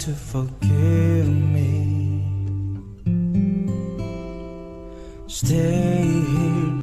to forgive me. Stay here.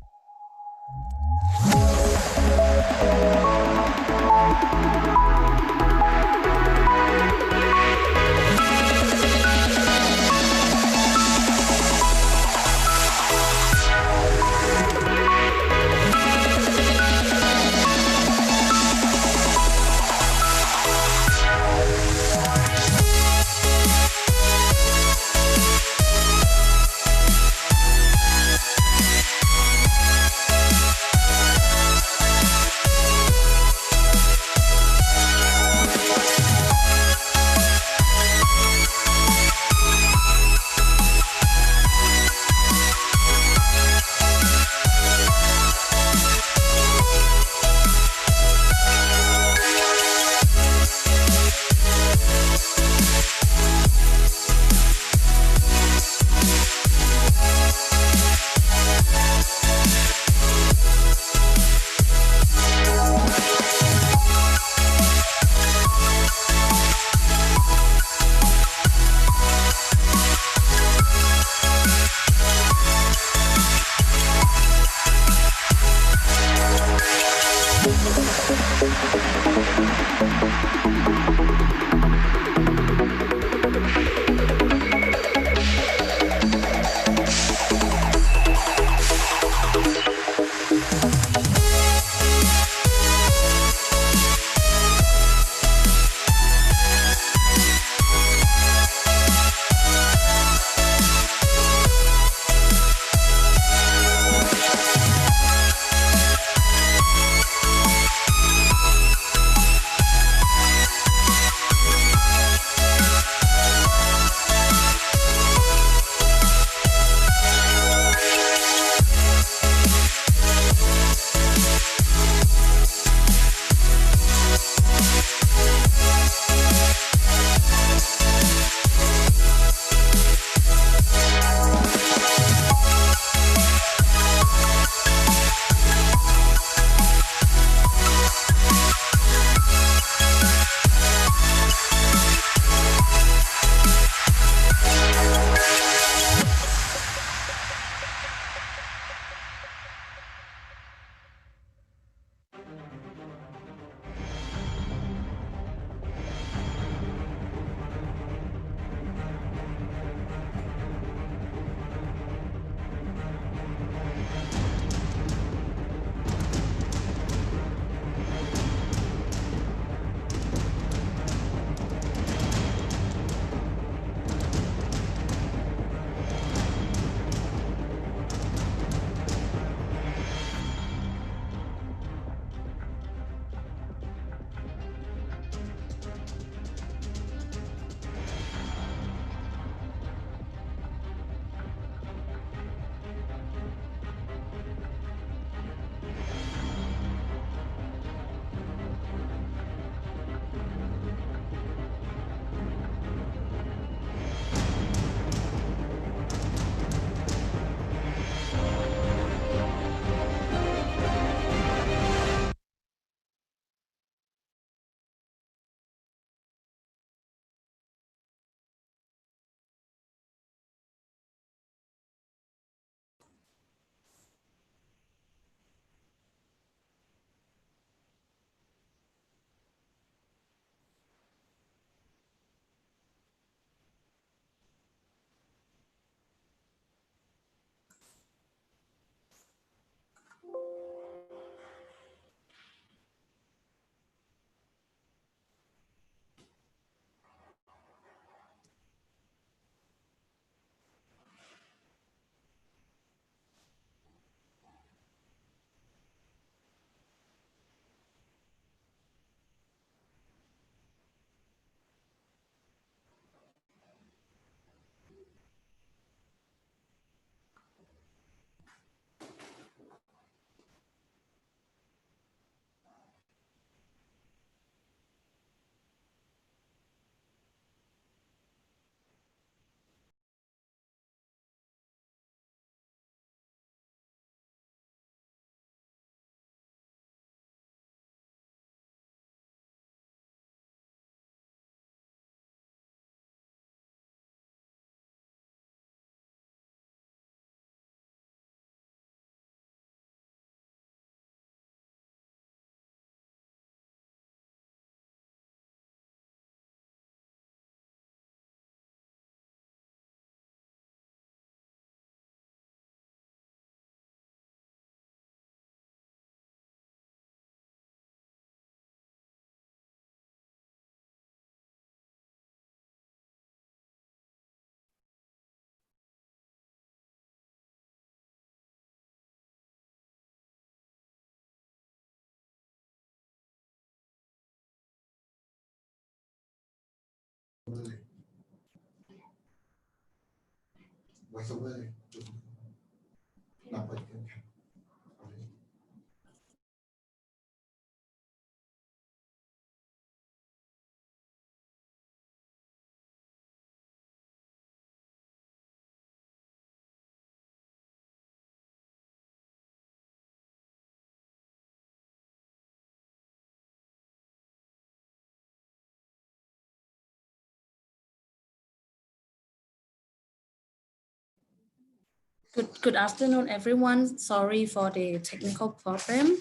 Good afternoon, everyone. Sorry for the technical problem.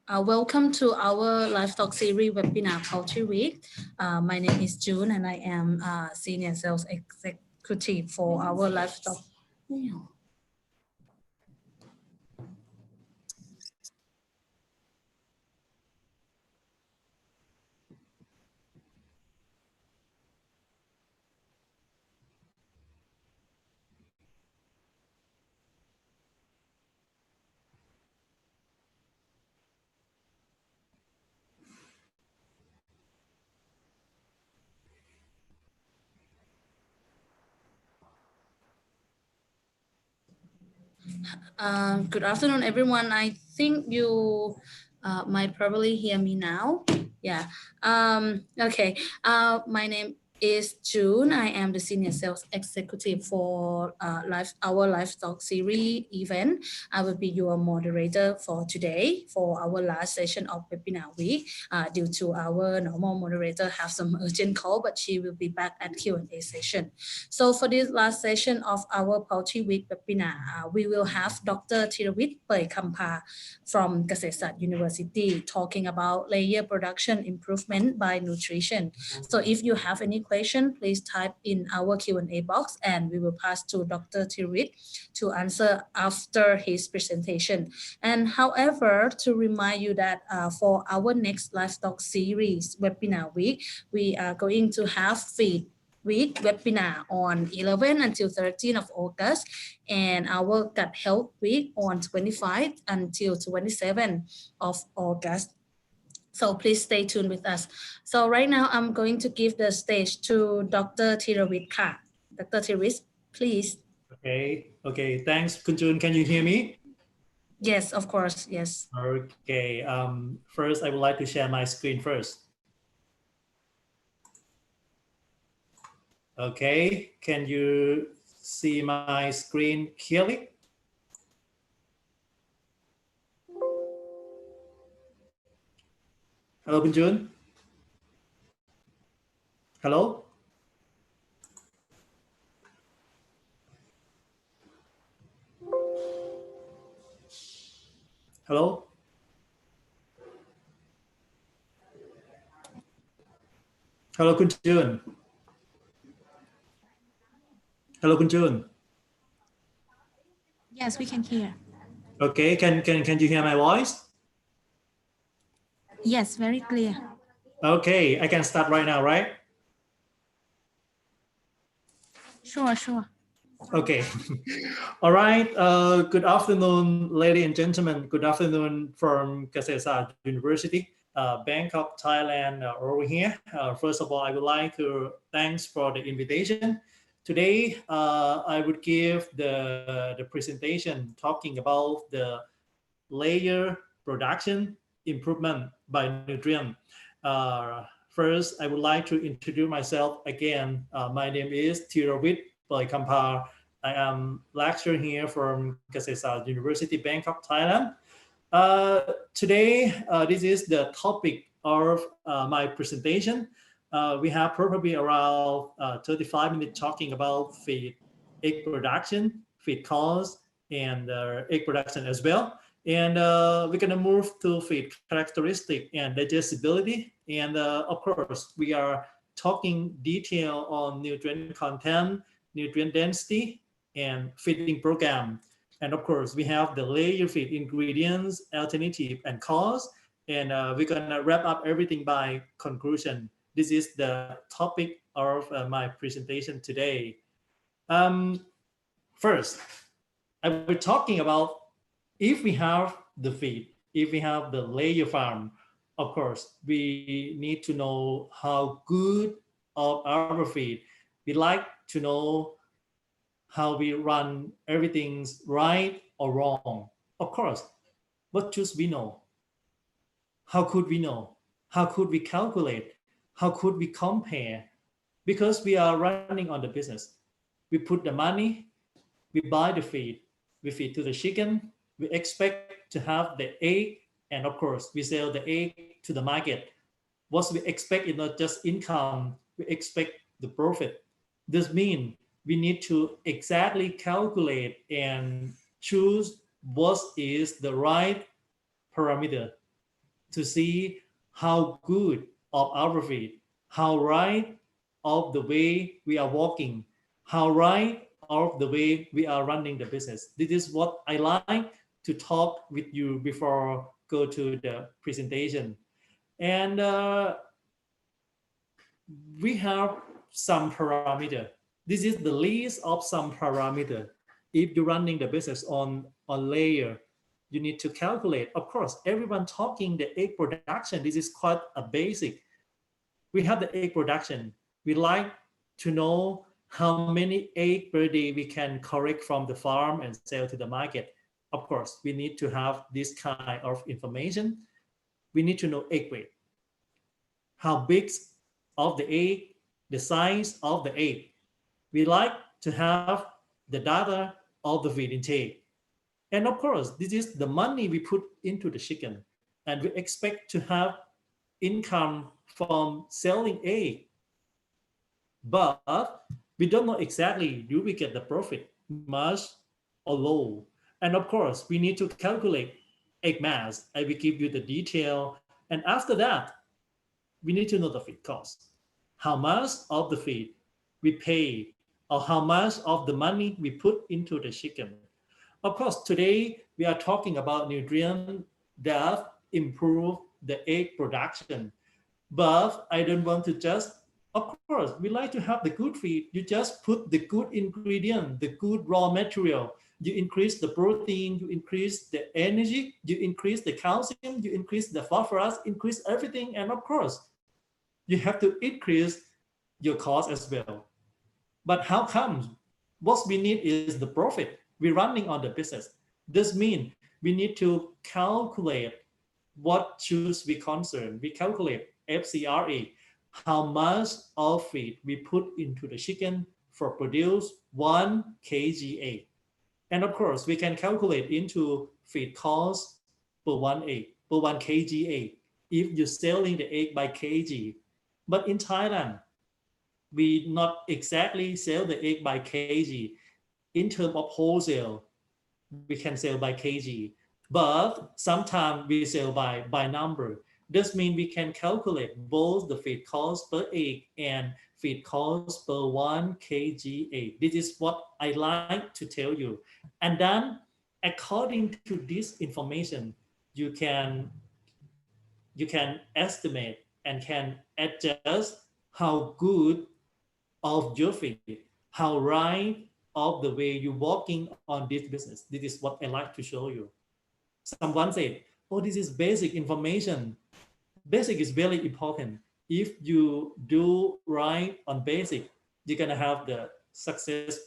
Welcome to our livestock series webinar Poultry Week. My name is June and I am Senior Sales Executive for our livestock. Good afternoon, everyone. I think you might probably hear me now. Yeah. Okay. My name is June. I am the Senior Sales Executive for our Livestock Series event. I will be your moderator for today for our last session of webinar week. Due to our normal moderator have some urgent call, but she will be back at Q&A session. So for this last session of our Poultry Week webinar, we will have Dr. Theerawit Poeikhampha from Kasetsart University talking about layer production improvement by nutrition. So if you have any question, please type in our Q&A box and we will pass to Dr. Theerawit to answer after his presentation. And however, to remind you that for our next livestock series webinar week, we are going to have feed week webinar on 11 until 13 of August and our gut health week on 25 until 27 of August. So please stay tuned with us. So right now I'm going to give the stage to Dr. Theerawit. Dr. Theerawit, please. Okay. Thanks, Kunjun. Can you hear me? Yes, of course. Yes. Okay. First, I would like to share my screen first. Okay. Can you see my screen clearly? Hello, Kunjun. Hello. Hello. Hello, Kunjun. Hello, Kunjun. Yes, we can hear. Okay. Can you hear my voice? Yes, very clear. Okay. I can start right now, right? Sure. Okay. All right. Good afternoon, ladies and gentlemen. Good afternoon from Kasetsart University, Bangkok, Thailand, over here. First of all, I would like to thanks for the invitation. Today, I would give the presentation talking about the layer production improvement by nutrient. First, I would like to introduce myself again. My name is Theerawit Poeikhampha. I am lecturer here from Kasetsart University, Bangkok, Thailand. Today, this is the topic of my presentation. We have probably around 35 minutes talking about feed egg production, feed cost, and egg production as well. And we're going to move to feed characteristic and digestibility. And of course, we are talking detail on nutrient content, nutrient density, and feeding program. And of course, we have the layer feed ingredients, alternative, and cost. And we're going to wrap up everything by conclusion. This is the topic of my presentation today. First, I will be talking about if we have the feed, if we have the layer farm, of course, we need to know how good of our feed. We like to know how we run everything's right or wrong. Of course, what should we know? How could we know? How could we calculate? How could we compare? Because we are running on the business. We put the money, we buy the feed, we feed to the chicken, we expect to have the egg, and of course, we sell the egg to the market. What we expect is not just income, we expect the profit. This means we need to exactly calculate and choose what is the right parameter to see how good of our feed, how right of the way we are walking, how right of the way we are running the business. This is what I like to talk with you before go to the presentation. And we have some parameter. This is the list of some parameter. If you're running the business on layer, you need to calculate. Of course, everyone talking the egg production. This is quite a basic. We have the egg production. We like to know how many eggs per day we can collect from the farm and sell to the market. Of course, we need to have this kind of information. We need to know egg weight. How big of the egg, the size of the egg. We like to have the data of the feed intake. And of course, this is the money we put into the chicken. And we expect to have income from selling egg. But we don't know exactly do we get the profit much or low. And of course, we need to calculate egg mass. I will give you the detail. And after that, we need to know the feed cost. How much of the feed we pay or how much of the money we put into the chicken. Of course, today we are talking about nutrients that improve the egg production. But I don't want to just, of course, we like to have the good feed. You just put the good ingredient, the good raw material. You increase the protein, you increase the energy, you increase the calcium, you increase the phosphorus, increase everything. And of course, you have to increase your cost as well. But how comes? What we need is the profit. We're running on the business. This means we need to calculate what should we concern. We calculate FCRA, how much of feed we put into the chicken for produce 1 kg egg. And of course, we can calculate into feed cost per 1 egg, per 1 kg egg, if you're selling the egg by kg. But in Thailand, we not exactly sell the egg by kg. In terms of wholesale, we can sell by kg, but sometimes we sell by number. This means we can calculate both the feed cost per egg and feed cost per 1 kg egg. This is what I like to tell you. And then according to this information, you can estimate and can adjust how good of your feed, how right of the way you're walking on this business. This is what I like to show you. Someone said, oh, this is basic information. Basic is very important. If you do right on basic, you're gonna have the success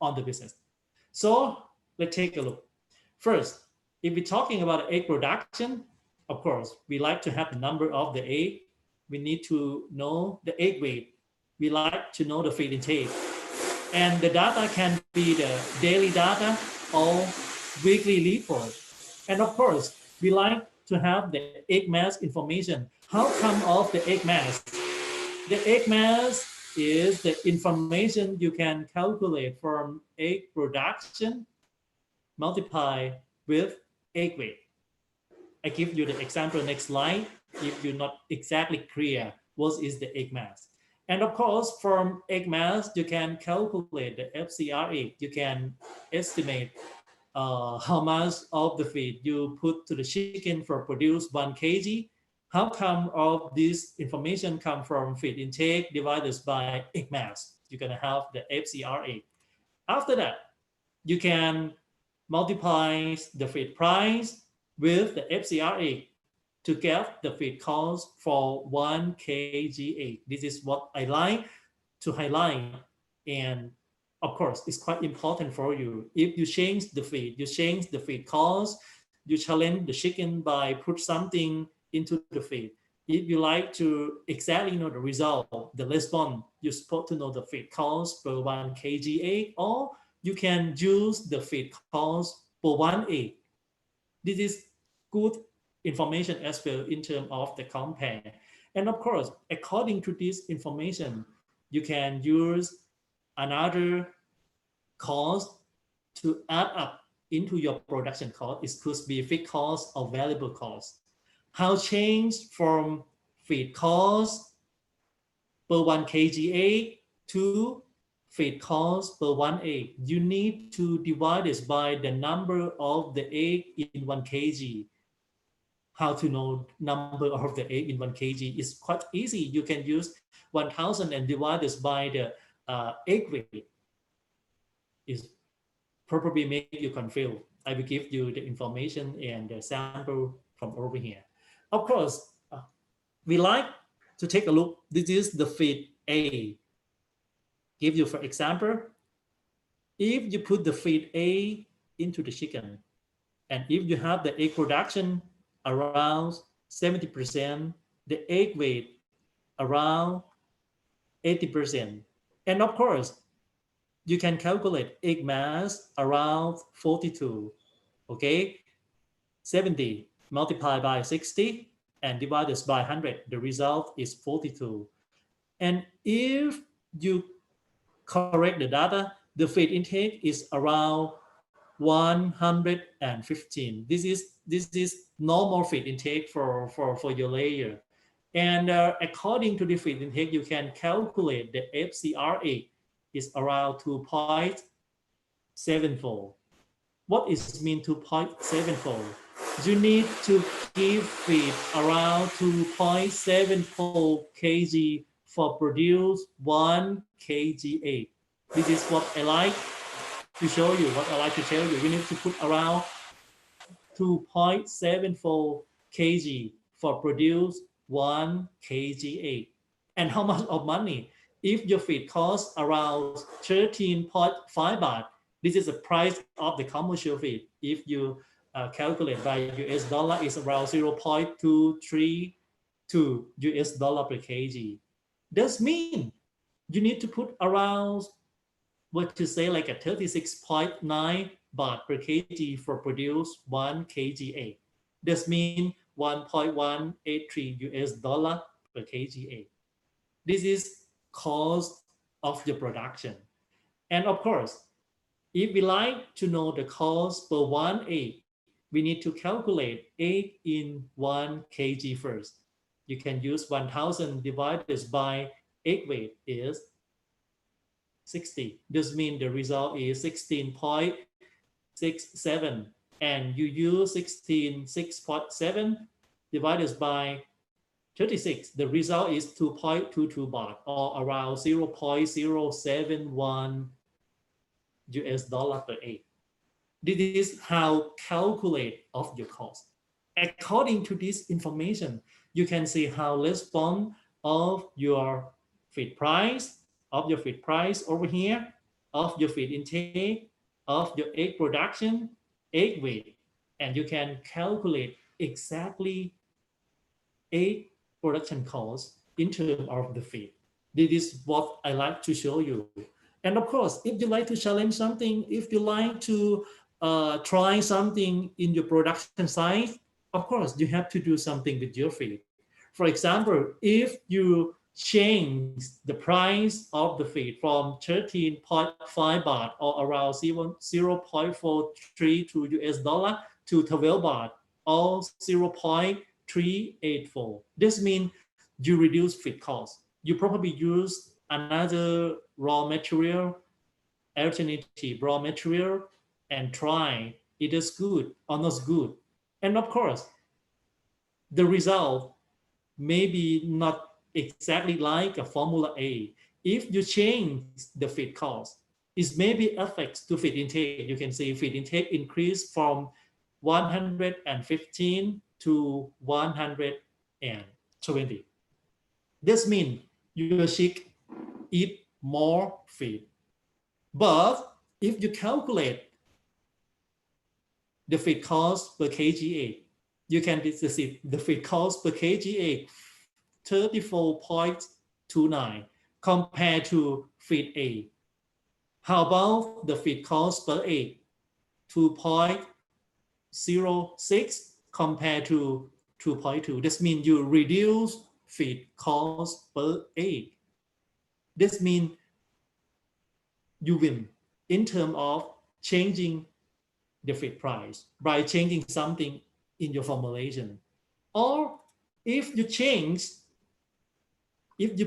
on the business. So let's take a look. First, if we're talking about egg production, of course, we like to have the number of the egg. We need to know the egg weight. We like to know the feed intake. And the data can be the daily data or weekly report. And of course, we like to have the egg mass information. How come of the egg mass? The egg mass is the information you can calculate from egg production multiply with egg weight. I give you the example next slide if you're not exactly clear what is the egg mass. And of course, from egg mass, you can calculate the FCRA. You can estimate how much of the feed you put to the chicken for produce 1 kg. How come all this information come from feed intake divided by egg mass? You're gonna have the FCRA. After that, you can multiply the feed price with the FCRA to get the feed cost for 1 kg egg. This is what I like to highlight. And of course, it's quite important for you. If you change the feed, you change the feed cost, you challenge the chicken by put something into the feed. If you like to exactly know the result, the response, you're supposed to know the feed cost per 1 kg egg, or you can use the feed cost per 1 egg. This is good information as well in terms of the compare. And of course, according to this information, you can use another cost to add up into your production cost. It could be fixed cost or variable cost. How change from feed cost per 1 kg egg to feed cost per 1 egg? You need to divide this by the number of the egg in 1 kg. How to know number of the egg in 1 kg is quite easy. You can use 1000 and divide this by the egg weight. Is probably make you confused. I will give you the information and the sample from over here. Of course, we like to take a look. This is the feed A. Give you for example, if you put the feed A into the chicken, and if you have the egg production around 70%, the egg weight around 80%. And of course, you can calculate egg mass around 42. Okay, 70 multiplied by 60 and divided by 100. The result is 42. And if you correct the data, the feed intake is around 115. This is normal feed intake for your layer. And according to the feed intake, you can calculate the FCRA is around 2.74. What is mean 2.74? You need to give feed around 2.74 kg for produce 1 kg egg. This is what I like to show you, what I like to tell you. You need to put around 2.74 kg for produce 1 kg egg. And how much of money? If your feed costs around 13.5 baht, this is the price of the commercial feed. If you calculate by US dollar, it's around 0.232 US dollar per kg. This means you need to put around, what to say, like a 36.9 baht per kg for produce 1 kg egg. This means 1.183 US dollar per kg egg. This is cost of your production. And of course, if we like to know the cost per 1 egg, we need to calculate egg in 1 kg first. You can use 1000 divided by egg weight is 60. This means the result is 16.67. And you use 16.6.7 divided by 36. The result is 2.22 baht, or around 0.071 US dollar per egg. This is how calculate of your cost. According to this information, you can see how response of your feed price, over here, of your feed intake, of your egg production, egg weight, and you can calculate exactly egg production cost in terms of the feed. This is what I like to show you. And of course, if you like to challenge something, if you like to try something in your production site, of course, you have to do something with your feed. For example, if you change the price of the feed from 13.5 baht, or around 0.432 US dollar, to 12 baht, or 0.384. This means you reduce feed cost. You probably use another raw material, alternative raw material, and try it is good or not good. And of course, the result may be not exactly like a Formula A. If you change the feed cost, it may be affects to feed intake. You can see feed intake increased from 115 to 120. This means your chick eat more feed. But if you calculate the feed cost per kg egg, you can see the feed cost per kg egg 34.29 compared to feed A. How about the feed cost per egg? 2.06 compared to 2.2. This means you reduce feed cost per egg. This means you win in terms of changing the feed price by changing something in your formulation. Or if you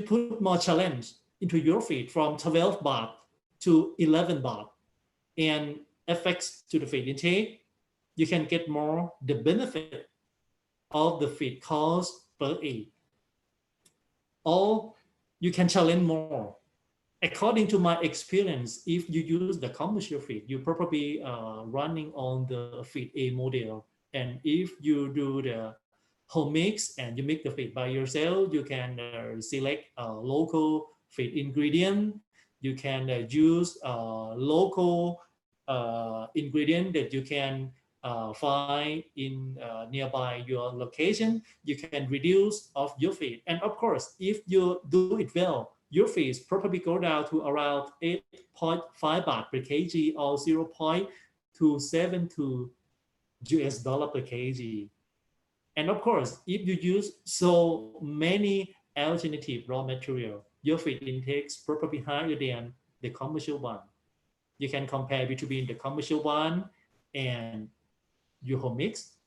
put more challenge into your feed from 12 baht to 11 baht and affects to the feed intake, you can get more the benefit of the feed cost per egg. Or you can challenge more. According to my experience, if you use the commercial feed, you probably running on the feed A model. And if you do the home mix and you make the feed by yourself, you can select local feed ingredient. You can use local ingredient that you can find in nearby your location. You can reduce of your feed. And of course, if you do it well, your fees probably go down to around 8.5 baht per kg or 0.272 US dollar per kg. And of course, if you use so many alternative raw material, your feed intake is probably higher than the commercial one. You can compare between the commercial one and your home mix.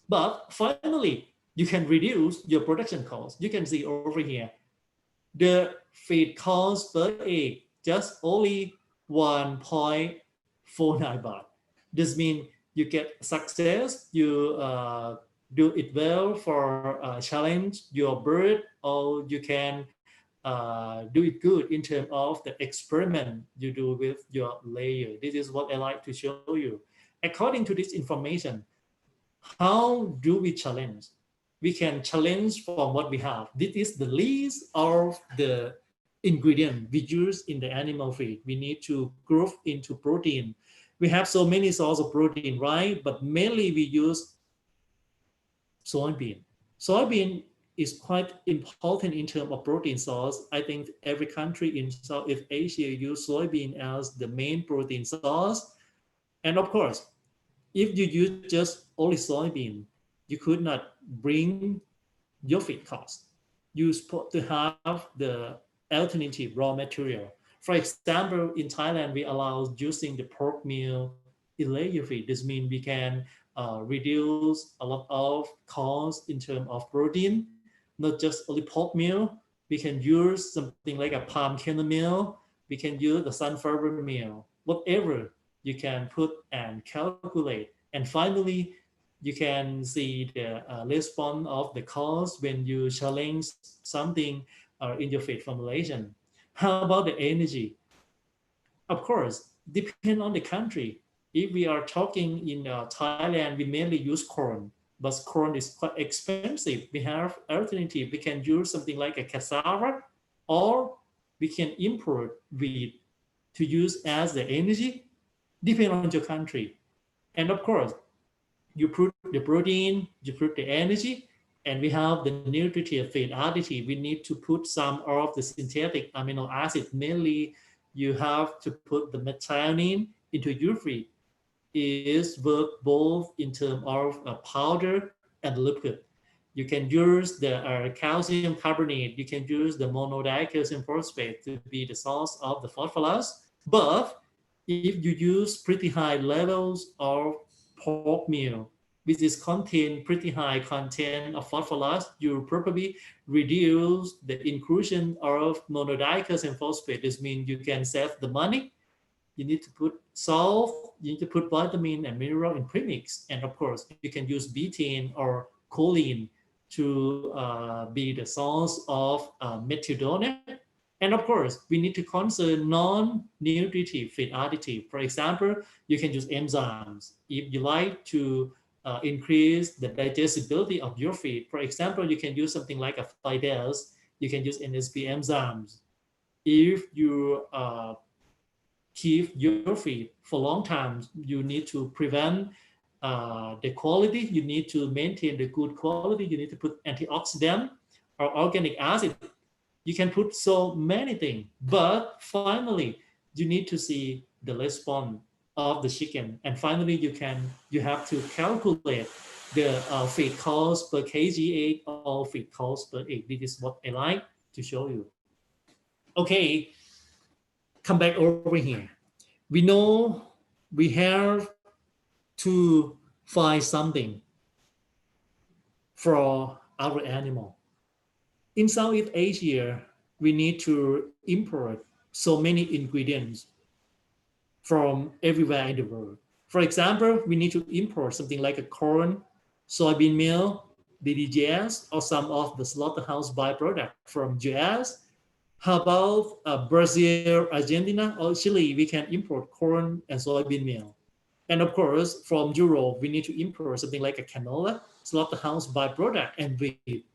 But finally, you can reduce your production cost. You can see over here, the feed cost per egg just only 1.49 baht. This means you get success, you do it well for challenge your bird, or you can do it good in terms of the experiment you do with your layer. This is what I like to show you. According to this information, how do we challenge? We can challenge from what we have. This is the least of the ingredient we use in the animal feed. We need to group into protein. We have so many sources of protein, right? But mainly we use soybean. Soybean is quite important in terms of protein source. I think every country in Southeast Asia use soybean as the main protein source. And of course, if you use just only soybean, you could not bring your feed cost. You supposed to have the alternative raw material. For example, in Thailand, we allow using the pork meal in layer feed. This means we can reduce a lot of cost in terms of protein, not just only pork meal. We can use something like a palm kernel meal. We can use the sunflower meal, whatever you can put and calculate. And finally, you can see the response of the cost when you challenge something in your feed formulation. How about the energy? Of course, depend on the country. If we are talking in Thailand, we mainly use corn, but corn is quite expensive. We have alternative. We can use something like a cassava, or we can import wheat to use as the energy, depend on your country. And of course, you put the protein, you put the energy, and we have the nutritive feed additive. We need to put some of the synthetic amino acid. Mainly, you have to put the methionine into your feed. Is work both in terms of powder and liquid. You can use the calcium carbonate. You can use the monodicalcium phosphate to be the source of the phosphorus. But if you use pretty high levels of pork meal, which is contain pretty high content of phosphorus, you probably reduce the inclusion of monodicalcium phosphate. This means you can save the money. You need to put salt, you need to put vitamin and mineral in premix. And of course, you can use betaine or choline to be the source of methylionate. And of course, we need to consider non-nutritive feed additive. For example, you can use enzymes. If you like to increase the digestibility of your feed. For example, you can use something like a phytase. You can use NSP enzymes. If you keep your feed for long time, you need to prevent the quality. You need to maintain the good quality. You need to put antioxidant or organic acid. You can put so many things, but finally you need to see the response of the chicken, and finally you have to calculate the feed cost per kg egg or feed cost per egg. This is what I like to show you. Okay, come back over here. We know we have to find something for our animal. In Southeast Asia, we need to import so many ingredients from everywhere in the world. For example, we need to import something like a corn, soybean meal, DDGS, or some of the slaughterhouse byproduct from US. How about Brazil, Argentina, or Chile? We can import corn and soybean meal. And of course, from Europe, we need to import something like a canola, slaughterhouse byproduct, and wheat.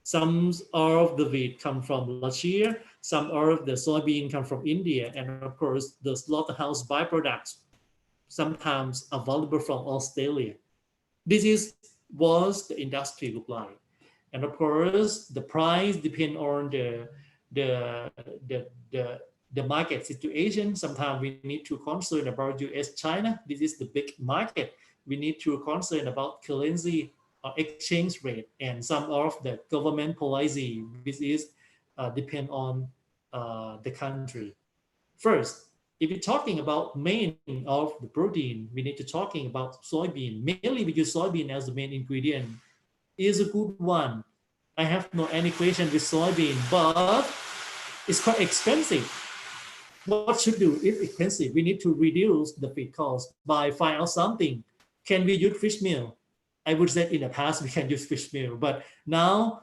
Some of the wheat come from Russia, some of the soybean come from India, and of course, the slaughterhouse byproducts sometimes available from Australia. Was the industry look like. And of course, the price depend on the, the market situation. Sometimes we need to concern about US, China. This is the big market. We need to concern about currency or exchange rate and some of the government policy, which is depend on the country. First, if you're talking about main of the protein, we need to talking about soybean. Mainly we use soybean as the main ingredient. Is a good one. I have no any question with soybean, but it's quite expensive. What should do? It's expensive. We need to reduce the feed cost by find out something. Can we use fish meal? I would say in the past we can use fish meal, but now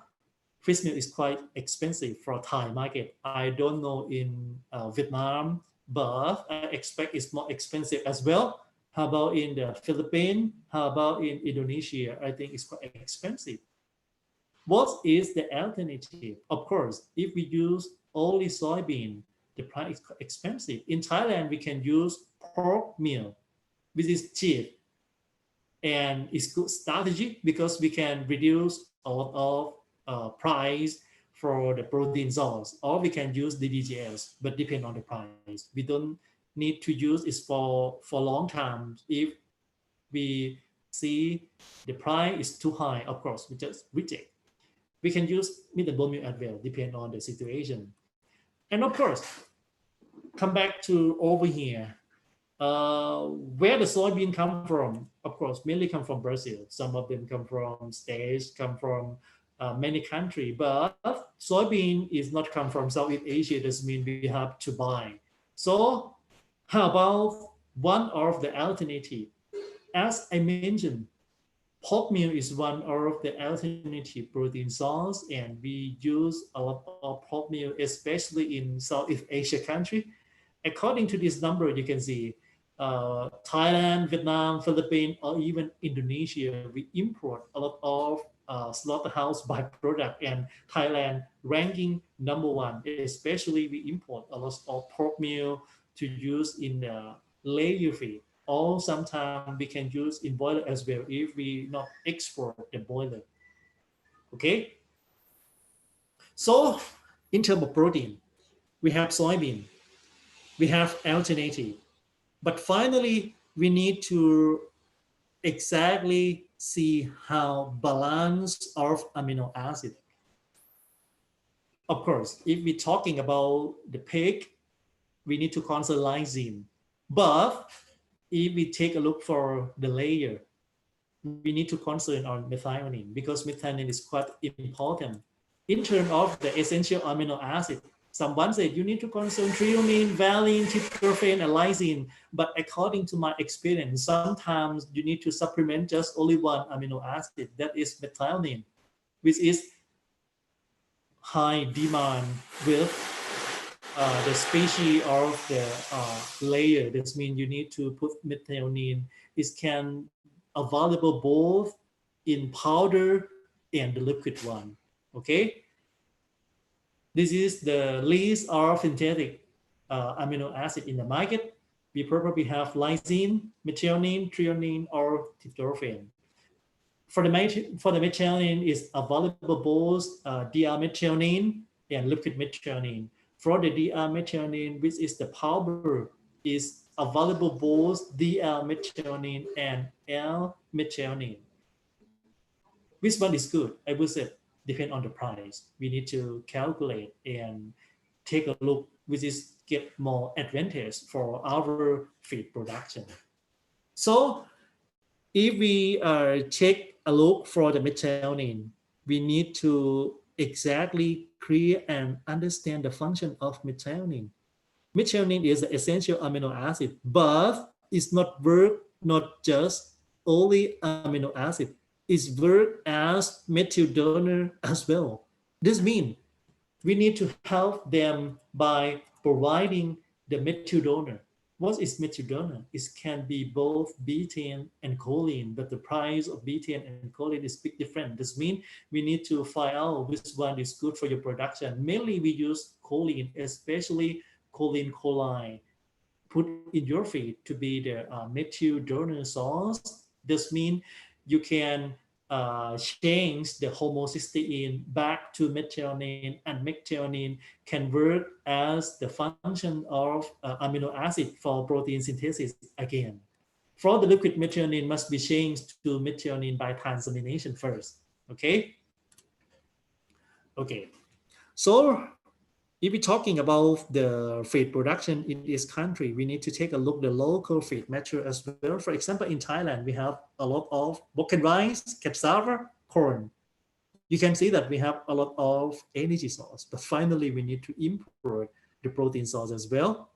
fish meal is quite expensive for Thai market. I don't know in Vietnam, but I expect it's more expensive as well. How about in the Philippines? How about in Indonesia? I think it's quite expensive. What is the alternative? Of course, if we use only soybean, the price is quite expensive. In Thailand, we can use pork meal, which is cheap. And it's good strategy because we can reduce a lot of price for the protein source, or we can use DDGS, but depend on the price. We don't need to use it for long time. If we see the price is too high, of course, we just reject. We can use meat and bone meal as well, depend on the situation. And of course, come back to over here. Where the soybean come from? Of course, mainly come from Brazil. Some of them come from states, come from many countries, but soybean is not come from Southeast Asia. Doesn't mean we have to buy. So how about one of the alternative? As I mentioned, pork meal is one of the alternative protein source, and we use a lot of pork meal, especially in Southeast Asia country. According to this number, you can see Thailand, Vietnam, Philippines, or even Indonesia, we import a lot of slaughterhouse byproduct, and Thailand ranking #1. Especially we import a lot of pork meal to use in the layer feed. Or sometimes we can use in boiler as well if we not export the boiler. Okay. So in terms of protein, we have soybean, we have alternative, but finally we need to exactly see how balance of amino acid. Of course, if we're talking about the pig, we need to consider lysine. But if we take a look for the layer, we need to consider on methionine because methionine is quite important. In terms of the essential amino acid, someone said you need to consume threonine, valine, tryptophan, and lysine. But according to my experience, sometimes you need to supplement just only one amino acid, that is methionine, which is high demand with the species of the layer. This means you need to put methionine. It can available both in powder and the liquid one. Okay, this is the list of synthetic amino acid in the market. We probably have lysine, methionine, threonine, or tryptophan. For the methionine is available both D-methionine and liquid methionine. For the D-methionine, which is the powder, is available both D-methionine and L-methionine. Which one is good? I would say depend on the price. We need to calculate and take a look which is get more advantage for our feed production. So if we take a look for the methionine, we need to exactly create and understand the function of methionine. Methionine is the essential amino acid, but it's not work not just only amino acid. It's work as methyl donor as well. This means we need to help them by providing the methyl donor. What is methyl donor? It can be both betaine and choline, but the price of betaine and choline is big different. This means we need to find out which one is good for your production. Mainly we use choline, especially choline chloride, put in your feed to be the methyl donor source. This means you can change the homocysteine back to methionine, and methionine can work as the function of amino acid for protein synthesis again. For the liquid methionine must be changed to methionine by transamination first. Okay. So if we're talking about the feed production in this country, we need to take a look at the local feed matter as well. For example, in Thailand, we have a lot of broken rice, cassava, corn. You can see that we have a lot of energy source, but finally we need to import the protein source as well.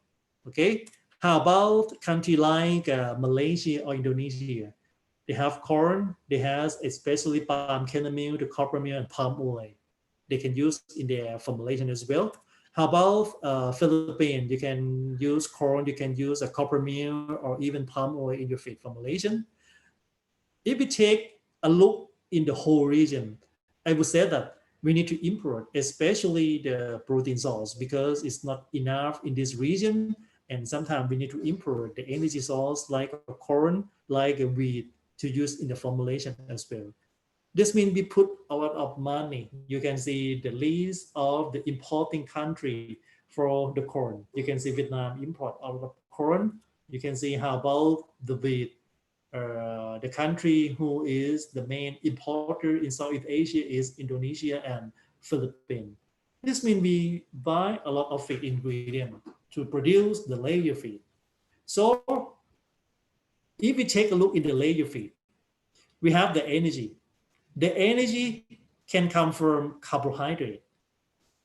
Okay. How about country like Malaysia or Indonesia? They have corn, they have especially palm kernel meal, the copper meal, and palm oil. They can use in their formulation as well. How about Philippines? You can use corn, you can use a copper meal or even palm oil in your feed formulation. If we take a look in the whole region, I would say that we need to import, especially the protein source, because it's not enough in this region. And sometimes we need to import the energy source like corn, like wheat to use in the formulation as well. This means we put a lot of money. You can see the list of the importing country for the corn. You can see Vietnam import a lot of corn. You can see how about the wheat. The country who is the main importer in Southeast Asia is Indonesia and Philippines. This means we buy a lot of feed ingredient to produce the layer feed. So if we take a look in the layer feed, we have the energy. The energy can come from carbohydrate.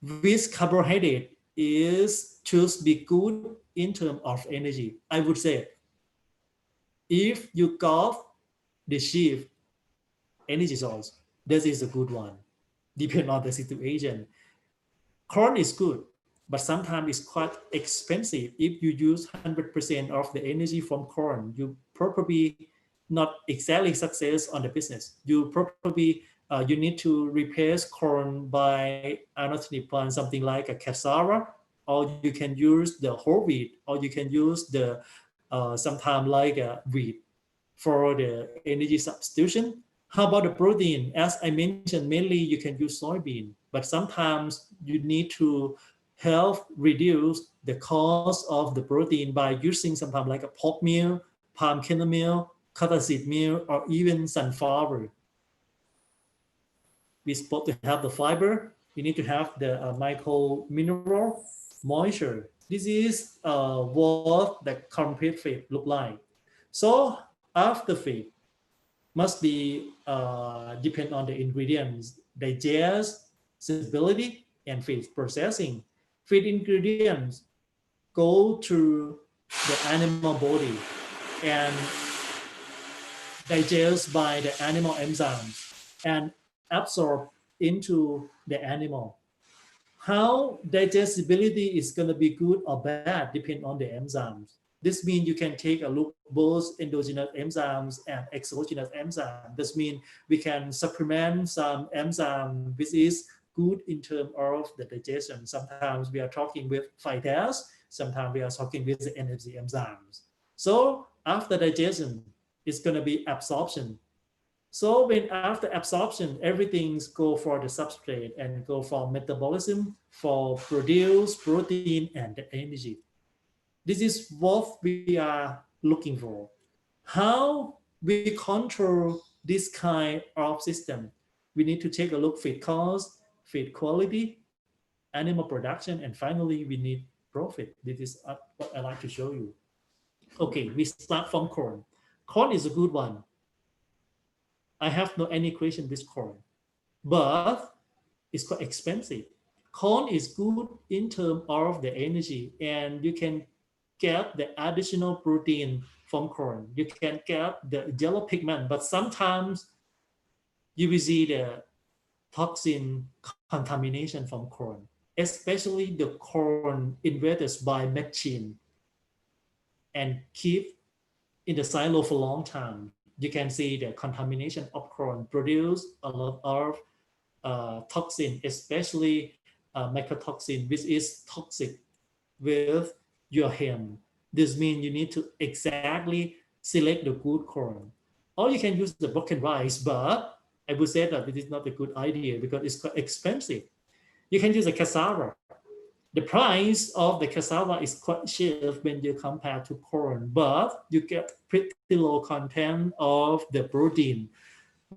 Which carbohydrate is to be good in terms of energy? I would say if you got the shift energy source, this is a good one, depending on the situation. Corn is good, but sometimes it's quite expensive. If you use 100% of the energy from corn, you probably not exactly success on the business. You probably you need to replace corn by another plant, something like a cassava, or you can use the whole wheat, or you can use the sometimes like a wheat for the energy substitution. How about the protein? As I mentioned, mainly you can use soybean, but sometimes you need to help reduce the cost of the protein by using sometimes like a pork meal, palm kernel meal, cottonseed meal, or even sunflower. We're supposed to have the fiber. We need to have the micro mineral, moisture. This is what the complete feed look like. So after feed must be depend on the ingredients, digestibility, and feed processing. Feed ingredients go to the animal body and digest by the animal enzymes and absorb into the animal. How digestibility is going to be good or bad depend on the enzymes. This means you can take a look both endogenous enzymes and exogenous enzymes. This means we can supplement some enzyme which is good in terms of the digestion. Sometimes we are talking with phytase, sometimes we are talking with the energy enzymes. So after digestion, it's going to be absorption. So when after absorption, everything's go for the substrate and go for metabolism, for produce protein and the energy. This is what we are looking for. How we control this kind of system? We need to take a look feed cost, feed quality, animal production, and finally we need profit. This is what I like to show you. Okay, we start from corn. Corn is a good one. I have no any question with corn, but it's quite expensive. Corn is good in terms of the energy, and you can get the additional protein from corn. You can get the yellow pigment, but sometimes you will see the toxin contamination from corn, especially the corn invented by machine and keep in the silo for a long time. You can see the contamination of corn produce a lot of toxin, especially mycotoxin, which is toxic with your hand. This means you need to exactly select the good corn. Or you can use the broken rice, but I would say that it is not a good idea because it's quite expensive. You can use a cassava. The price of the cassava is quite cheap when you compare to corn, but you get pretty low content of the protein.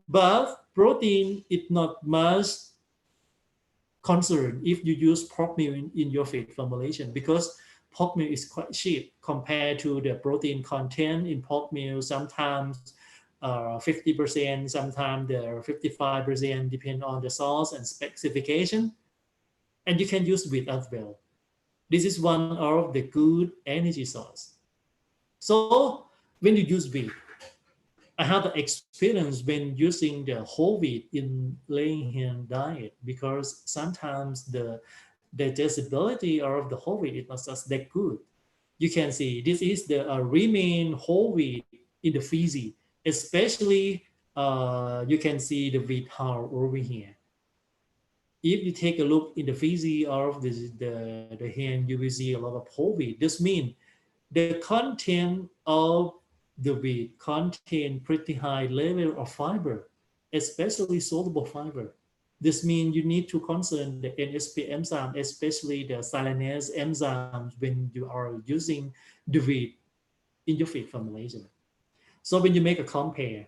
But protein is not much concern if you use pork meal in your feed formulation because pork meal is quite cheap compared to the protein content in pork meal. Sometimes 50%, sometimes the 55%, depend on the source and specification. And you can use wheat as well. This is one of the good energy source. So when you use wheat, I have the experience when using the whole wheat in laying hen diet because sometimes the digestibility of the whole wheat is not just that good. You can see this is the remain whole wheat in the feces, especially you can see the wheat hull over here. If you take a look in the feces of the hen, you will see a lot of whole wheat. This means the content of the wheat contain pretty high level of fiber, especially soluble fiber. This means you need to concern the NSP enzyme, especially the silanase enzymes when you are using the wheat in your feed formulation. So when you make a compare,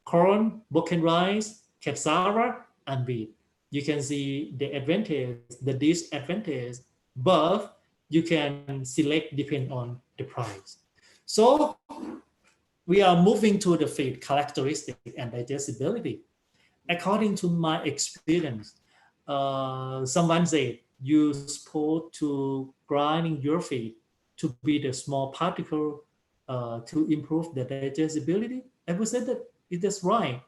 corn, broken rice, cassava, and wheat, you can see the advantage, the disadvantage, but you can select depend on the price. So we are moving to the feed characteristic and digestibility. According to my experience, someone said you're supposed to grinding your feed to be the small particle to improve the digestibility. I would say that it is right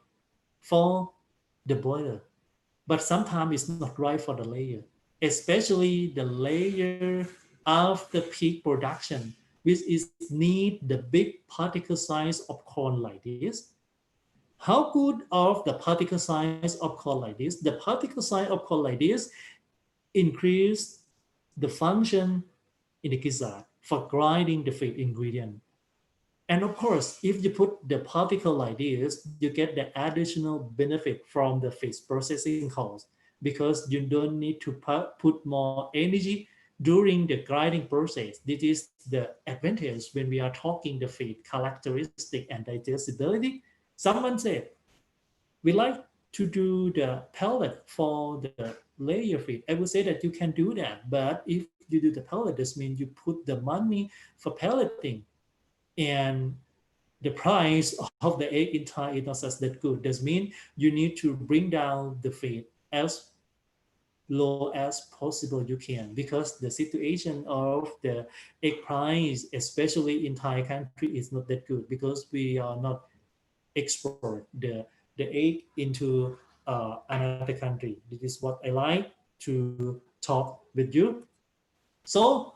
for the boiler, but sometimes it's not right for the layer, especially the layer of the peak production, which is need the big particle size of corn like this. How good of the particle size of corn like this? The particle size of corn like this increase the function in the Kasetsart for grinding the feed ingredient. And of course, if you put the particle like this, you get the additional benefit from the feed processing cost because you don't need to put more energy during the grinding process. This is the advantage when we are talking the feed characteristic and digestibility. Someone said, we like to do the pellet for the layer feed. I would say that you can do that, but if you do the pellet, this means you put the money for pelleting and the price of the egg in Thai is not such that good. This means you need to bring down the feed as low as possible you can because the situation of the egg price, especially in Thai country, is not that good because we are not export the egg into another country. This is what I like to talk with you. So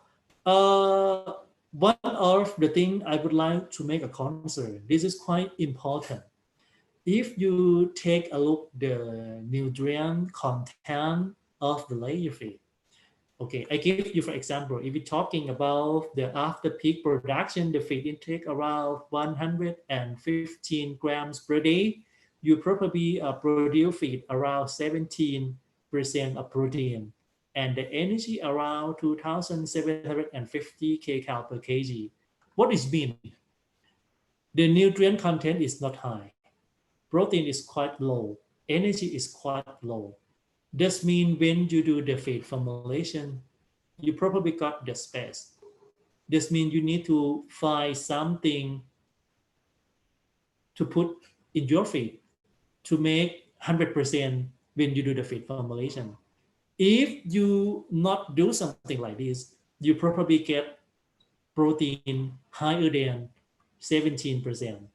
one of the thing I would like to make a concern, this is quite important. If you take a look the nutrient content of the layer feed, okay, I give you for example, if we're talking about the after peak production, the feed intake around 115 grams per day, you probably produce feed around 17% of protein and the energy around 2,750 kcal per kg. What does it mean? The nutrient content is not high. Protein is quite low. Energy is quite low. This means when you do the feed formulation, you probably got the space. This means you need to find something to put in your feed to make 100% when you do the feed formulation. If you not do something like this, you probably get protein higher than 17%.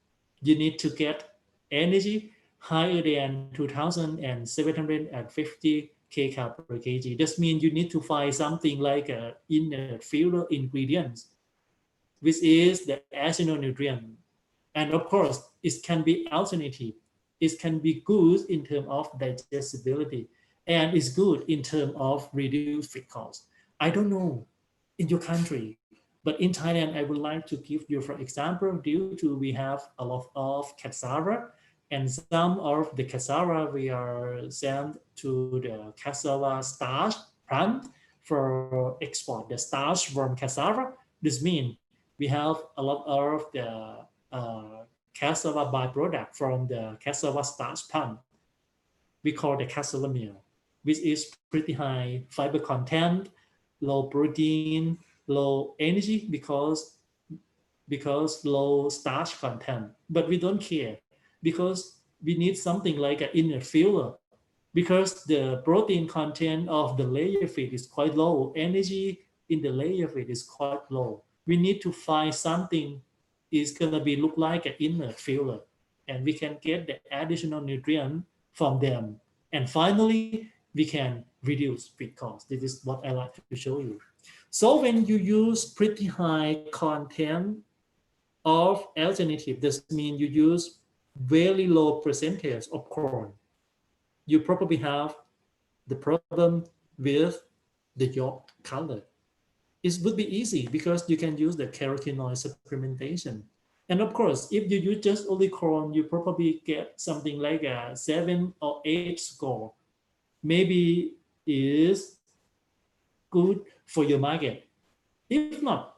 You need to get energy higher than 2,750 kcal per kg. This means you need to find something like a inert filler ingredients, which is the additional nutrient. And of course, it can be alternative. It can be good in terms of digestibility, and it's good in terms of reduced feed cost. I don't know in your country, but in Thailand, I would like to give you, for example, due to we have a lot of cassava, and some of the cassava we are sent to the cassava starch plant for export the starch from cassava. This means we have a lot of the cassava byproduct from the cassava starch plant. We call the cassava meal, which is pretty high fiber content, low protein, low energy because low starch content. But we don't care because we need something like an inner filler because the protein content of the layer feed is quite low. Energy in the layer feed is quite low. We need to find something is gonna be look like an inner filler, and we can get the additional nutrient from them. And finally, we can reduce feed cost. This is what I like to show you. So when you use pretty high content of alternative, this means you use very low percentage of corn. You probably have the problem with the yolk color. It would be easy because you can use the carotenoid supplementation. And of course, if you use just only corn, you probably get something like a 7 or 8 score. Maybe is good for your market. If not,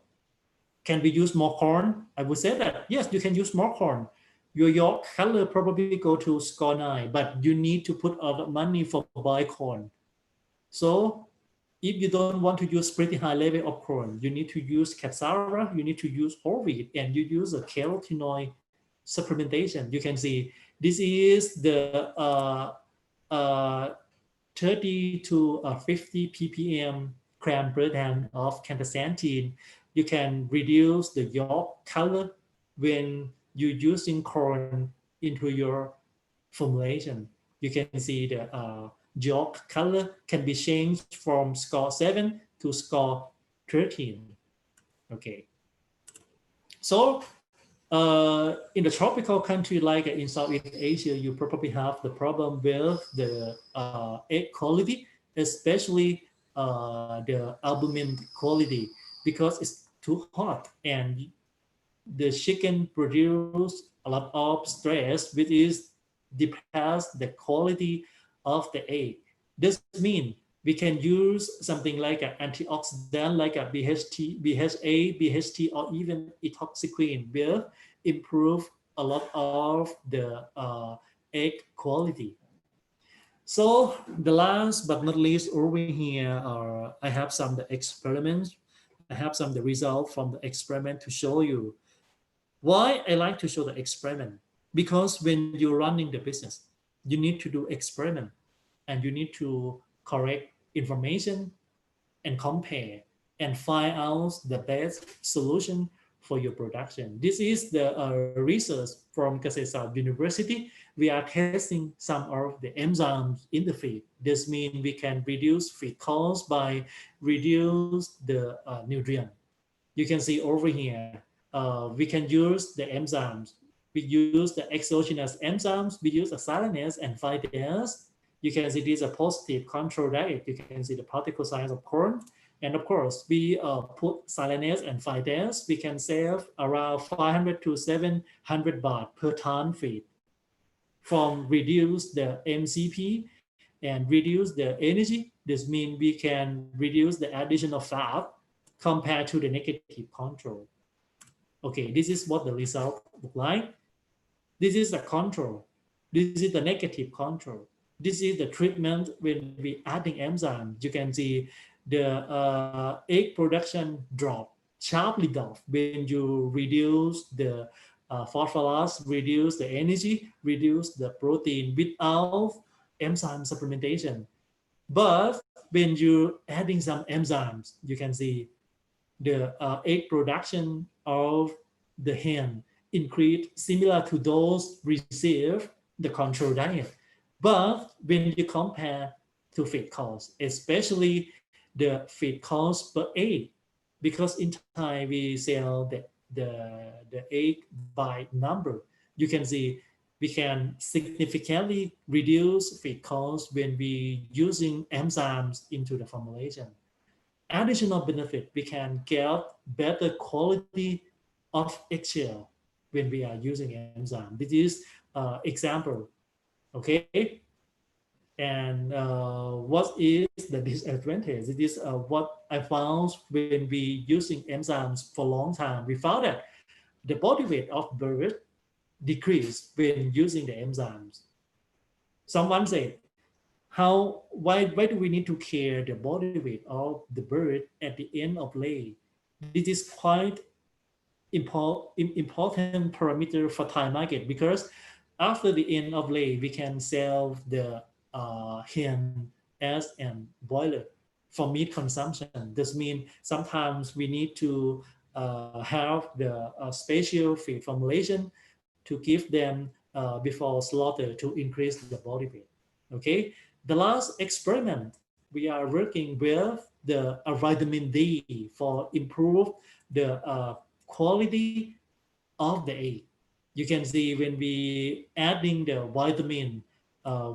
can we use more corn? I would say that yes, you can use more corn. Your yolk color probably go to score 9, but you need to put a lot of money for buy corn. So if you don't want to use pretty high level of corn, you need to use cassava, you need to use whole wheat, and you use a carotenoid supplementation. You can see this is the 30 to 50 ppm gram per ton of canthaxanthin. You can reduce the yolk color when you're using corn into your formulation. You can see the yolk color can be changed from score 7 to score 13. Okay. So in the tropical country like in Southeast Asia, you probably have the problem with the egg quality, especially the albumin quality, because it's too hot and the chicken produce a lot of stress, which is depress the quality of the egg. This means we can use something like an antioxidant like a BHT, BHA, BHT, or even ethoxyquin will improve a lot of the egg quality. So the last but not least over here, I have some the experiments. I have some the result from the experiment to show you. Why I like to show the experiment? Because when you're running the business, you need to do experiment and you need to correct information and compare and find out the best solution for your production. This is the research from Kasetsart University. We are testing some of the enzymes in the feed. This means we can reduce feed cost by reduce the nutrient. You can see over here, we can use the enzymes. We use the exogenous enzymes. We use the silanase and phytase. You can see these are positive control diet. You can see the particle size of corn. And of course, we put silanase and phytase. We can save around 500 to 700 baht per ton feed from reduce the MCP and reduce the energy. This means we can reduce the addition of fat compared to the negative control. Okay, this is what the result look like. This is the control. This is the negative control. This is the treatment when we adding enzyme. You can see the egg production drop, sharply drop when you reduce the phosphorus, reduce the energy, reduce the protein without enzyme supplementation. But when you adding some enzymes, you can see the egg production of the hen increase similar to those receive the control diet. But when you compare to feed cost, especially the feed cost per egg, because in Thai we sell the egg by number, you can see we can significantly reduce feed cost when we using enzymes into the formulation. Additional benefit, we can get better quality of eggshell when we are using enzyme. This is example, okay? And what is the disadvantage? It is what I found when we using enzymes for a long time. We found that the body weight of bird decrease when using the enzymes. Someone said, why do we need to care the body weight of the bird at the end of lay? This is quite important parameter for Thai market, because after the end of lay, we can sell the hen as an boiler for meat consumption. This means sometimes we need to have the special feed formulation to give them before slaughter to increase the body weight. Okay, the last experiment, we are working with the vitamin D for improve the quality of the egg. You can see when we adding the vitamin,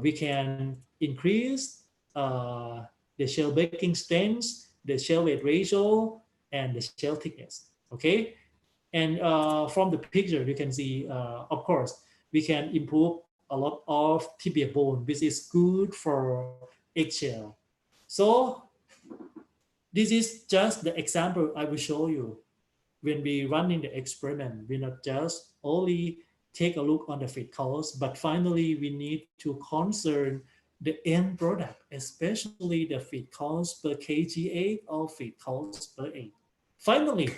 we can increase the shell breaking strength, the shell weight ratio, and the shell thickness. Okay, and from the picture you can see, of course, we can improve a lot of tibia bone, which is good for eggshell. So this is just the example I will show you. When we run in the experiment, we not just only take a look on the feed cost, but finally we need to concern the end product, especially the feed cost per kg egg or feed cost per egg. Finally,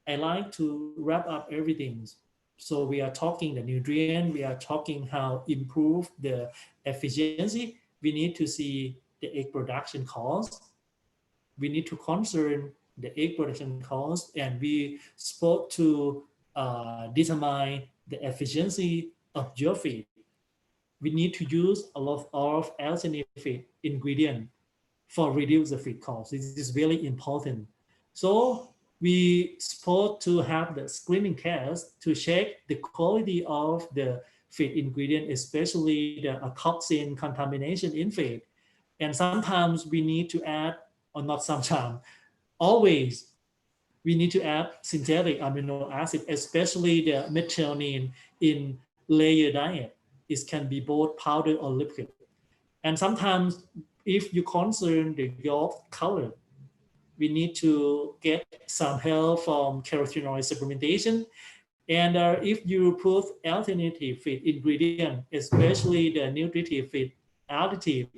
I like to wrap up everything. So we are talking the nutrient, we are talking how improve the efficiency. We need to see the egg production cost. We need to concern the egg production cost, and we supposed to determine the efficiency of your feed. We need to use a lot of alternative ingredient for reduce the feed cost. This is really important. So we supposed to have the screening test to check the quality of the feed ingredient, especially the toxin contamination in feed. And sometimes we need to add, or not sometimes, always we need to add synthetic amino acid, especially the methionine in layer diet. It can be both powder or liquid. And sometimes if you concern the yolk color, we need to get some help from carotenoid supplementation. And if you put alternative feed ingredient, especially the nutritive feed additive,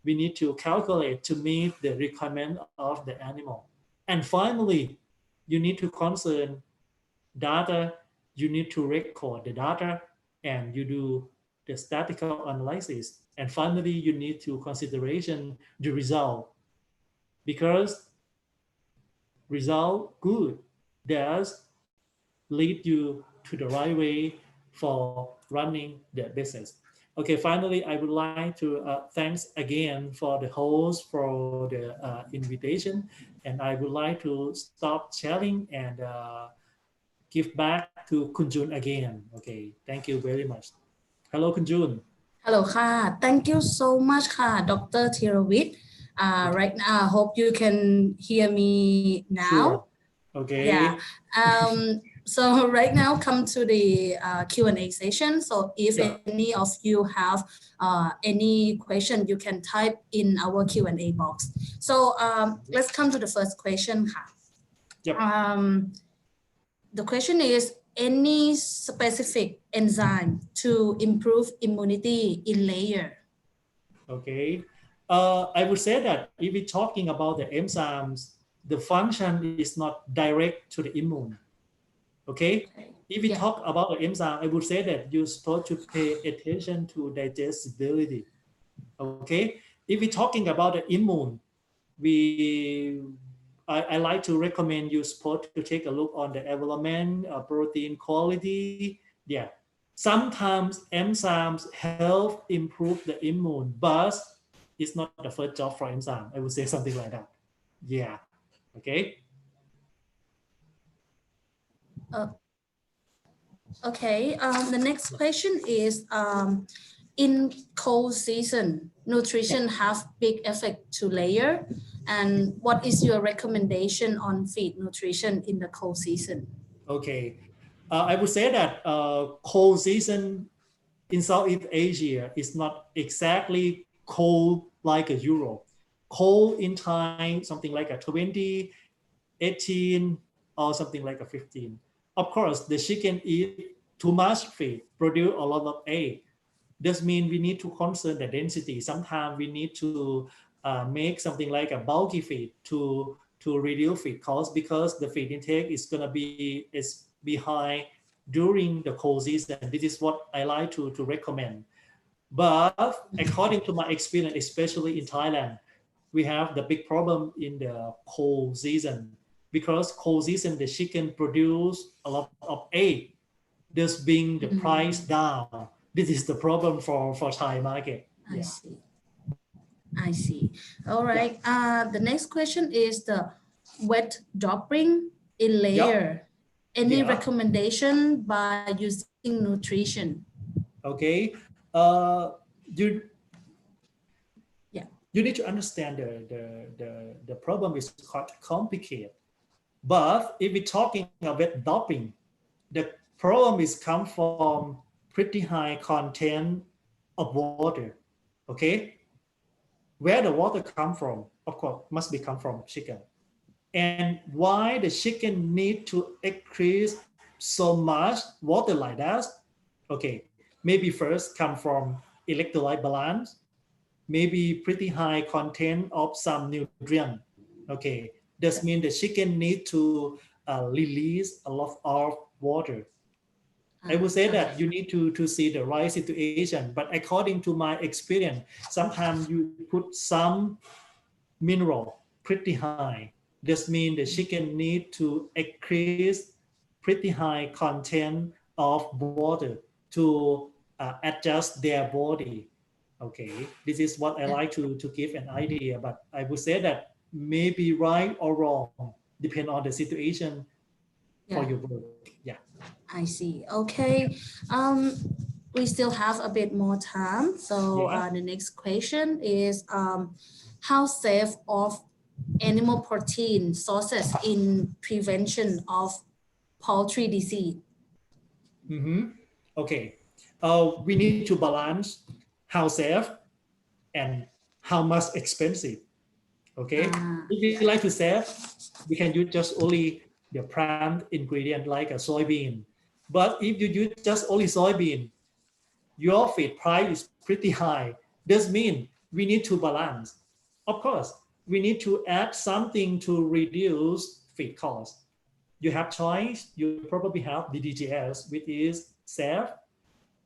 we need to calculate to meet the requirement of the animal. And finally, you need to concern data, you need to record the data, and you do the statistical analysis. And finally, you need to consideration the result, because result good does lead you to the right way for running the business. Okay, finally, I would like to thanks again for the host for the invitation, and I would like to stop sharing and give back to Kunjun again. Okay, thank you very much. Hello, Kunjun. Hello ค่ะ thank you so much ค่ะ Dr. Theerawit right now I hope you can hear me now Sure. Okay. yeah so right now come to the Q&A session so if Yeah. any of you have any question you can type in our Q&A box so let's come to the first question ค่ะ Yep. The question is any specific enzyme to improve immunity in layer Okay. I would say that if we're talking about the enzymes, the function is not direct to the immune. Okay. If we Yeah. talk about the enzyme, I would say that you're supposed to pay attention to digestibility. Okay. If we're talking about the immune, I like to recommend you supposed to take a look on the development, protein quality. Yeah. Sometimes enzymes help improve the immune, but it's not the first job for enzyme. I would say something like that. Yeah. Okay. Okay. The next question is in cold season, nutrition have big effect to layer. And what is your recommendation on feed nutrition in the cold season? Okay. I would say that cold season in Southeast Asia is not exactly cold like a Europe. Cold in time, something like a 20, 18, or something like a 15. Of course, the chicken eat too much feed, produce a lot of egg. This means we need to concern the density. Sometimes we need to make something like a bulky feed to reduce feed cost because the feed intake is gonna be behind during the cold season. This is what I like to recommend. But according to my experience, especially in Thailand, we have the big problem in the cold season because cold season the chicken produce a lot of egg, thus bring the price down. This is the problem for Thai market. I Yeah. see. I see. All right. The next question is the wet dropping in layer. Any Yeah. recommendation by using nutrition? Okay. You Yeah. you need to understand the problem is quite complicated. But if we're talking about doping, the problem is come from pretty high content of water. Okay. Where the water come from, of course, must be come from chicken. And why the chicken need to increase so much water like that? Okay, maybe first come from electrolyte balance, maybe pretty high content of some nutrient. Okay, this means the chicken need to release a lot of water. I would say that you need to see the right situation, but according to my experience, sometimes you put some mineral pretty high. This means the chicken need to increase pretty high content of water to adjust their body. Okay, this is what I like to give an idea, but I would say that maybe right or wrong, depend on the situation for your work. Yeah. I see. Okay. We still have a bit more time. So Yeah. the next question is how safe of animal protein sources in prevention of poultry disease? Okay. We need to balance how safe and how much expensive. Okay. If you like to save, we can use just only the plant ingredient like a soybean. But if you use just only soybean, your feed price is pretty high. This means we need to balance. Of course, we need to add something to reduce feed cost. You have choice. You probably have DDGS, which is safe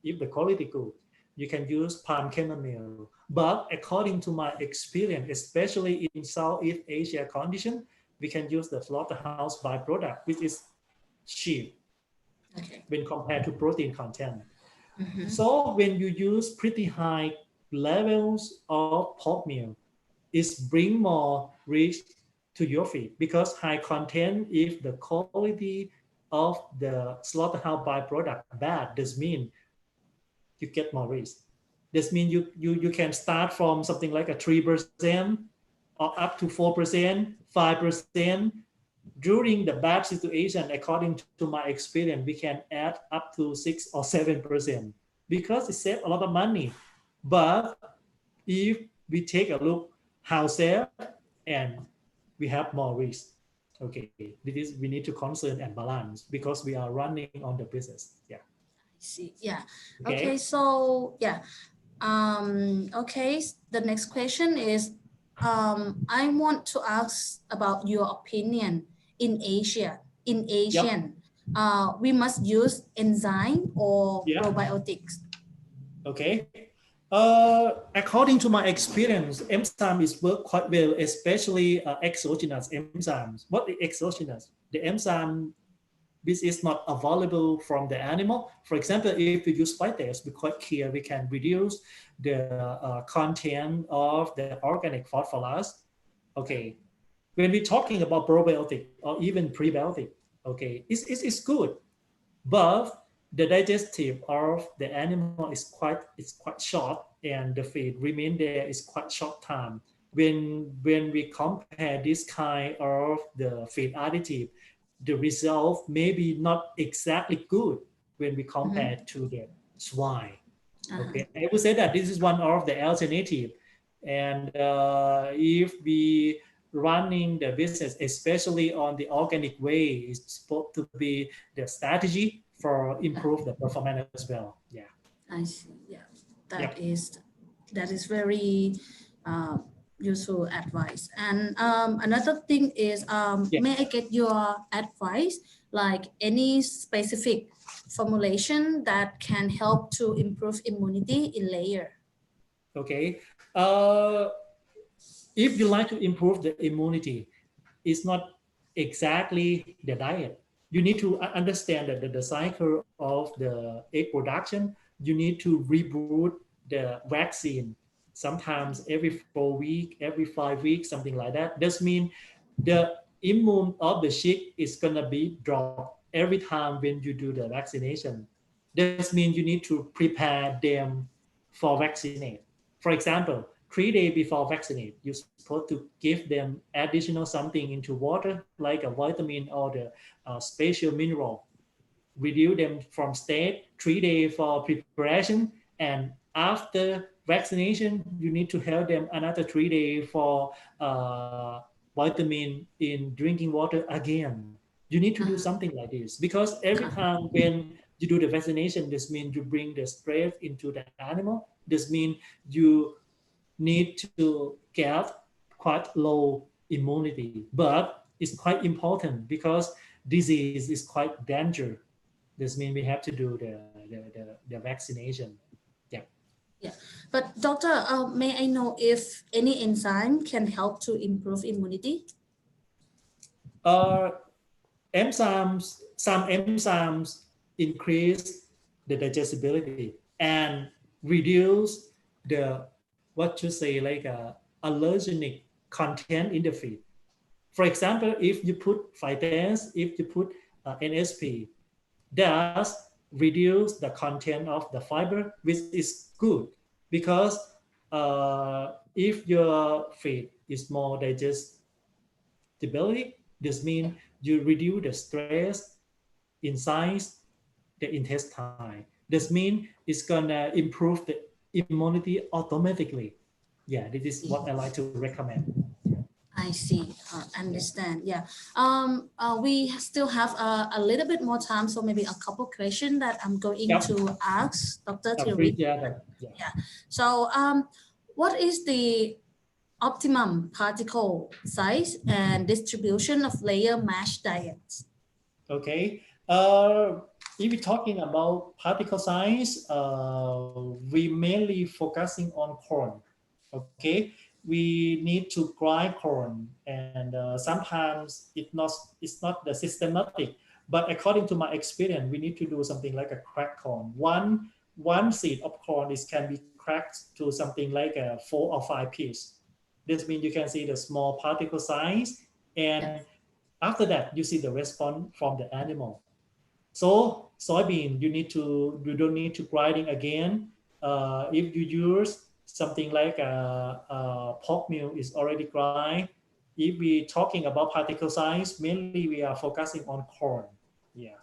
if the quality good. You can use palm kernel meal. But according to my experience, especially in Southeast Asia condition, we can use the slaughterhouse byproduct, which is cheap when compared to protein content. Mhm. So when you use pretty high levels of pork meal, it's bring more risk to your feed because high content, if the quality of the slaughterhouse byproduct bad, this mean you get more risk. This means you can start from something like a 3% or up to 4%, 5%. During the bad situation, according to my experience, we can add up to 6 or 7% because it saves a lot of money. But if we take a look how safe and we have more risk. Okay, we need to concern and balance because we are running on the business. Yeah. See, yeah. Okay. Okay, so yeah. Okay, the next question is, I want to ask about your opinion in Asia. In Yep. Asian, we must use enzyme or Yeah. probiotics. Okay. According to my experience, enzyme is work quite well, especially exogenous enzymes. What is exogenous? The enzyme which is not available from the animal. For example, if we use phytates, we're quite clear we can reduce the content of the organic phosphorus. Okay, when we're talking about probiotic or even prebiotic, okay, it's good, but the digestive of the animal is quite short, and the feed remain there is quite short time. When we compare this kind of the feed additive, the result may be not exactly good when we compare to the swine. Okay, I would say that this is one of the alternative, and if we running the business, especially on the organic way, is supposed to be the strategy for improve the performance as well. Yeah. I see. Yeah, Yep. that is very useful advice. And another thing is, Yeah. may I get your advice, like any specific formulation that can help to improve immunity in layer? Okay. If you like to improve the immunity, it's not exactly the diet. You need to understand that the cycle of the egg production, you need to reboot the vaccine sometimes every 4 weeks, every 5 weeks, something like that. This means the immune of the chick is gonna be dropped every time when you do the vaccination. This means you need to prepare them for vaccinate. For example, 3 days before vaccinate, you're supposed to give them additional something into water, like a vitamin or the special mineral. Reduce them from state 3 days for preparation, and after vaccination, you need to help them another 3 days for vitamin in drinking water again. You need to do something like this because every time when you do the vaccination, this means you bring the stress into the animal. This means you need to get quite low immunity, but it's quite important because disease is quite dangerous. This means we have to do the vaccination. Yeah. Yeah, but doctor, may I know if any enzyme can help to improve immunity? Uh, some enzymes increase the digestibility and reduce the what you say like allergenic content in the feed. For example, if you put phytase, if you put NSP, does reduce the content of the fiber, which is good because if your feed is more digestibility, this means you reduce the stress inside the intestine. This means it's gonna improve the immunity automatically. Yeah, this is what I like to recommend. I see. Understand. Yeah. We still have a little bit more time, so maybe a couple questions that I'm going Yep. to ask Dr. Theerawit. Appreciate that. Yeah. Yeah. So, what is the optimum particle size and distribution of layer mash diets? Okay. If we're talking about particle size, we mainly focusing on corn. Okay. We need to grind corn, and sometimes it's not the systematic. But according to my experience, we need to do something like a crack corn. one seed of corn is can be cracked to something like 4 or 5 pieces. This means you can see the small particle size, and after that you see the response from the animal. So soybean, you don't need to grinding again. If you use something like pork meal is already grind. If we talking about particle size, mainly we are focusing on corn. Yeah.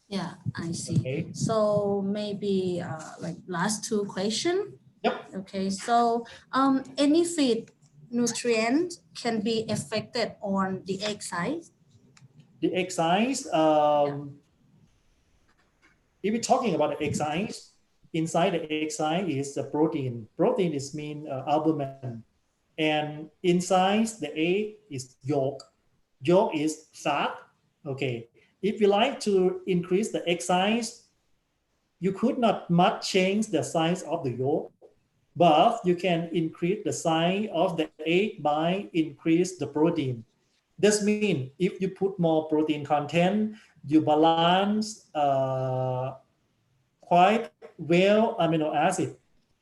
Yeah, I see. Okay. So maybe like last two question. Yep. Okay, so any feed nutrient can be affected on the egg size. The egg size. If we're talking about the egg size, inside the egg size is the protein. Protein is mean albumin, and inside the egg is yolk. Yolk is fat. Okay. If you like to increase the egg size, you could not much change the size of the yolk, but you can increase the size of the egg by increase the protein. This means if you put more protein content, you balance quite well amino acid.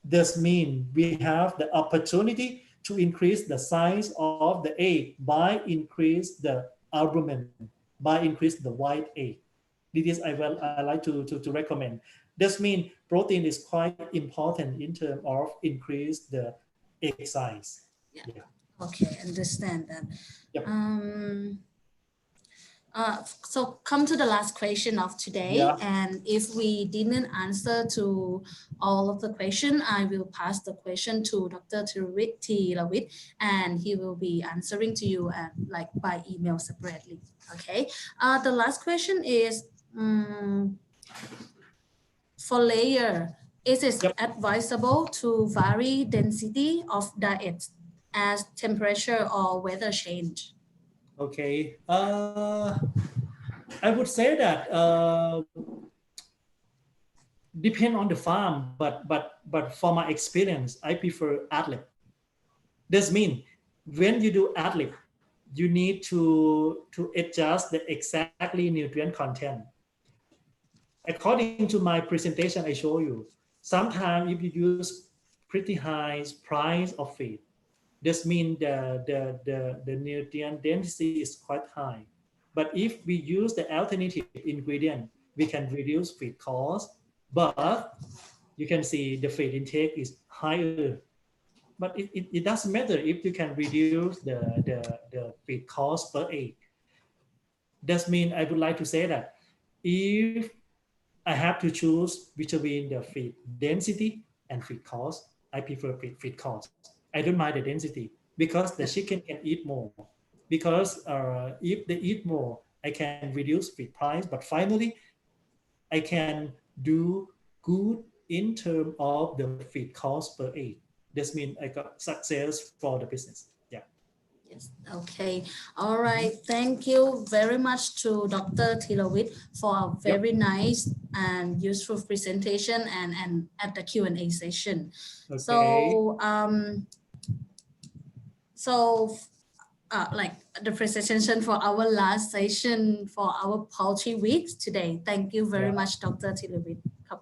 This means we have the opportunity to increase the size of the egg by increase the albumin, by increase the white egg. This is I like to recommend. This means protein is quite important in terms of increase the egg size. Yeah. Yeah. Okay, understand that. Yep. So come to the last question of today, Yeah. and if we didn't answer to all of the question, I will pass the question to Dr. Theerawit, and he will be answering to you like by email separately. Okay. The last question is for layer. Is it advisable to vary density of diet as temperature or weather change? Okay. I would say that depend on the farm, but for my experience, I prefer ad-lib. This means when you do ad-lib, you need to adjust the exactly nutrient content. According to my presentation, I show you. Sometimes if you use pretty high price of feed, this means the nutrient density is quite high. But if we use the alternative ingredient, we can reduce feed cost, but you can see the feed intake is higher. But it doesn't matter if you can reduce the feed cost per egg. That means I would like to say that if I have to choose between the feed density and feed cost, I prefer feed cost. I don't mind the density because the chicken can eat more. Because if they eat more, I can reduce feed price. But finally, I can do good in terms of the feed cost per egg. This means I got success for the business. Yeah. Yes. Okay. All right. Thank you very much to Dr. Theerawit for a very nice and useful presentation and at the Q&A session. Okay. So like the presentation for our last session for our poultry weeks today. Thank you very much, Dr. Theerawit.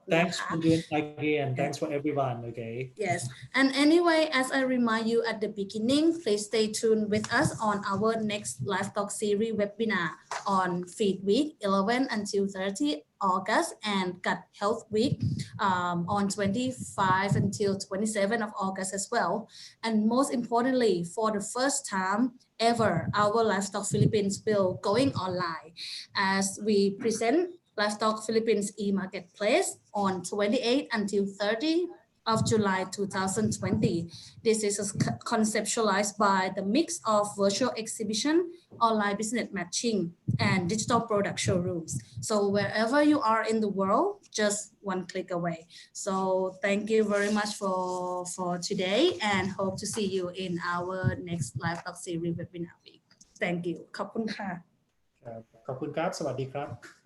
Thanks for doing again. Thanks for everyone. Okay. Yes. And anyway, as I remind you at the beginning, please stay tuned with us on our next Livestock series webinar on Feed Week 11 until 30 August and Gut Health Week on 25 until 27 of August as well. And most importantly, for the first time ever, our Livestock Philippines will going online as we present Livestock Philippines e-marketplace on 28 until 30 of July 2020. This is conceptualized by the mix of virtual exhibition, online business matching, and digital product showrooms. So wherever you are in the world, just one click away. So thank you very much for today and hope to see you in our next Livestock series webinar week. Thank you. ขอบคุณค่ะ ขอบคุณครับ สวัสดีครับ